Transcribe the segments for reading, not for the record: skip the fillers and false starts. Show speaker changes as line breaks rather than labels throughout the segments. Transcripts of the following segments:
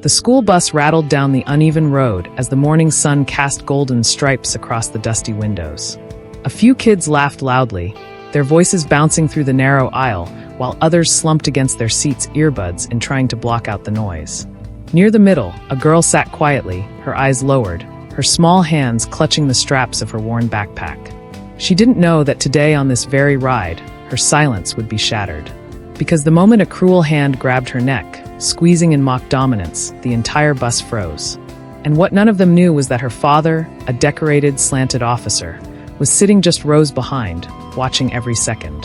The school bus rattled down the uneven road as the morning sun cast golden stripes across the dusty windows. A few kids laughed loudly, their voices bouncing through the narrow aisle, while others slumped against their seats' earbuds in trying to block out the noise. Near the middle, a girl sat quietly, her eyes lowered, her small hands clutching the straps of her worn backpack. She didn't know that today on this very ride, her silence would be shattered. Because the moment a cruel hand grabbed her neck, squeezing in mock dominance, the entire bus froze. And what none of them knew was that her father, a decorated, slanted officer, was sitting just rows behind, watching every second.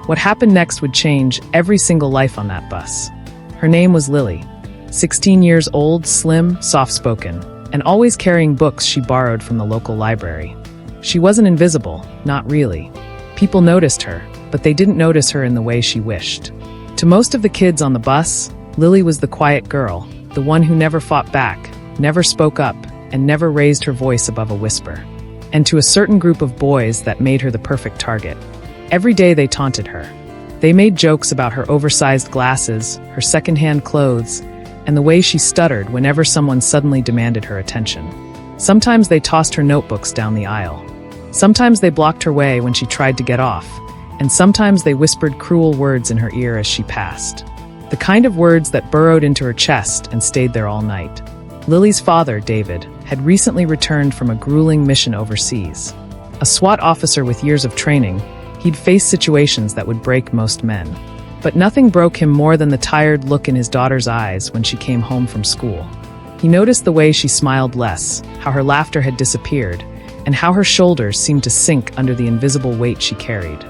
What happened next would change every single life on that bus. Her name was Lily, 16 years old, slim, soft-spoken, and always carrying books she borrowed from the local library. She wasn't invisible, not really. People noticed her, but they didn't notice her in the way she wished. To most of the kids on the bus, Lily was the quiet girl, the one who never fought back, never spoke up, and never raised her voice above a whisper. And to a certain group of boys, that made her the perfect target. Every day they taunted her. They made jokes about her oversized glasses, her secondhand clothes, and the way she stuttered whenever someone suddenly demanded her attention. Sometimes they tossed her notebooks down the aisle. Sometimes they blocked her way when she tried to get off, and sometimes they whispered cruel words in her ear as she passed. The kind of words that burrowed into her chest and stayed there all night. Lily's father, David, had recently returned from a grueling mission overseas. A SWAT officer with years of training, he'd faced situations that would break most men. But nothing broke him more than the tired look in his daughter's eyes when she came home from school. He noticed the way she smiled less, how her laughter had disappeared, and how her shoulders seemed to sink under the invisible weight she carried.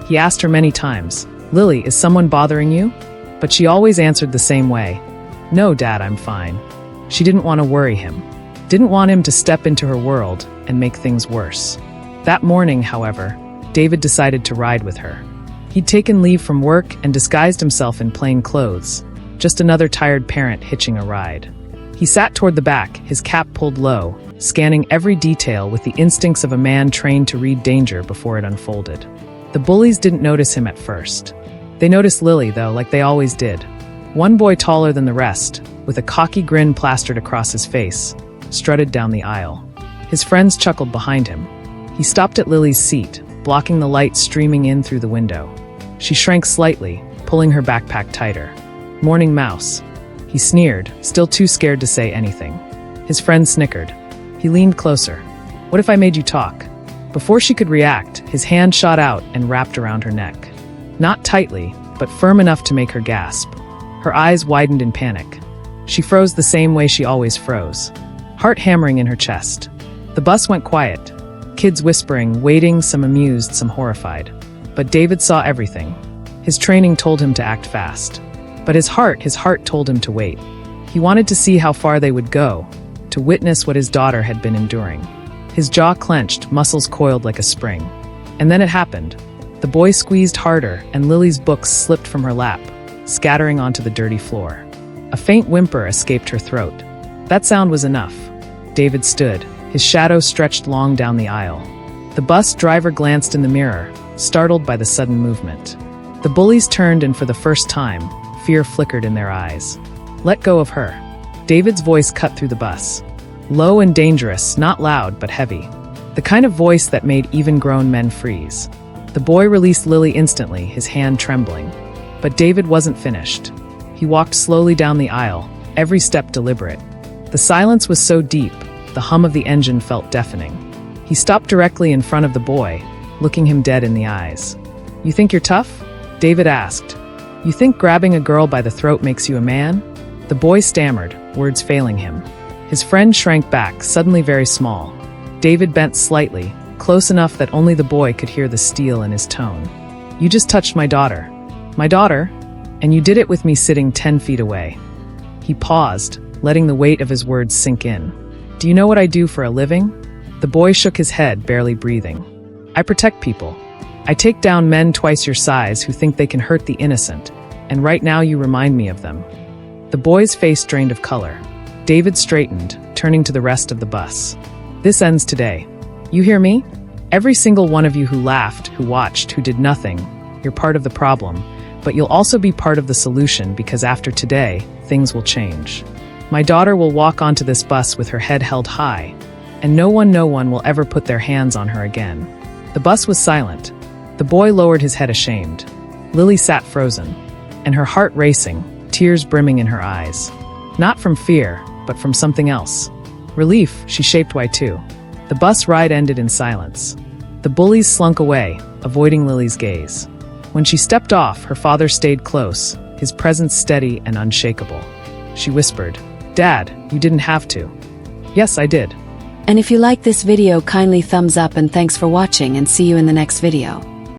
He asked her many times, "Lily, is someone bothering you?" But she always answered the same way, "No, Dad, I'm fine." She didn't want to worry him, didn't want him to step into her world and make things worse. That morning, however, David decided to ride with her. He'd taken leave from work and disguised himself in plain clothes, just another tired parent hitching a ride. He sat toward the back, his cap pulled low, scanning every detail with the instincts of a man trained to read danger before it unfolded. The bullies didn't notice him at first. They noticed Lily, though, like they always did. One boy taller than the rest, with a cocky grin plastered across his face, strutted down the aisle. His friends chuckled behind him. He stopped at Lily's seat, blocking the light streaming in through the window. She shrank slightly, pulling her backpack tighter. "Morning, mouse." He sneered, still too scared to say anything. His friend snickered. He leaned closer. "What if I made you talk?" Before she could react, his hand shot out and wrapped around her neck. Not tightly, but firm enough to make her gasp. Her eyes widened in panic. She froze the same way she always froze, heart hammering in her chest. The bus went quiet. Kids whispering, waiting, some amused, some horrified. But David saw everything. His training told him to act fast. But his heart told him to wait. He wanted to see how far they would go, to witness what his daughter had been enduring. His jaw clenched, muscles coiled like a spring. And then it happened. The boy squeezed harder, and Lily's books slipped from her lap, scattering onto the dirty floor. A faint whimper escaped her throat. That sound was enough. David stood, his shadow stretched long down the aisle. The bus driver glanced in the mirror, startled by the sudden movement. The bullies turned, and for the first time, fear flickered in their eyes. "Let go of her." David's voice cut through the bus. Low and dangerous, not loud but heavy. The kind of voice that made even grown men freeze. The boy released Lily instantly, his hand trembling. But David wasn't finished. He walked slowly down the aisle, every step deliberate. The silence was so deep, the hum of the engine felt deafening. He stopped directly in front of the boy, looking him dead in the eyes. "You think you're tough?" David asked. "You think grabbing a girl by the throat makes you a man?" The boy stammered, words failing him. His friend shrank back, suddenly very small. David bent slightly, close enough that only the boy could hear the steel in his tone. "You just touched my daughter." "My daughter? And you did it with me sitting 10 feet away." He paused, letting the weight of his words sink in. "Do you know what I do for a living?" The boy shook his head, barely breathing. "I protect people. I take down men twice your size who think they can hurt the innocent, and right now you remind me of them." The boy's face drained of color. David straightened, turning to the rest of the bus. "This ends today. You hear me? Every single one of you who laughed, who watched, who did nothing, you're part of the problem, but you'll also be part of the solution, because after today, things will change. My daughter will walk onto this bus with her head held high, and no one will ever put their hands on her again." The bus was silent. The boy lowered his head ashamed. Lily sat frozen, and her heart racing, tears brimming in her eyes. Not from fear, but from something else. Relief, she shaped why too. The bus ride ended in silence. The bullies slunk away, avoiding Lily's gaze. When she stepped off, her father stayed close, his presence steady and unshakable. She whispered, "Dad, you didn't have to." "Yes, I did."
And if you like this video, kindly thumbs up and thanks for watching, and see you in the next video.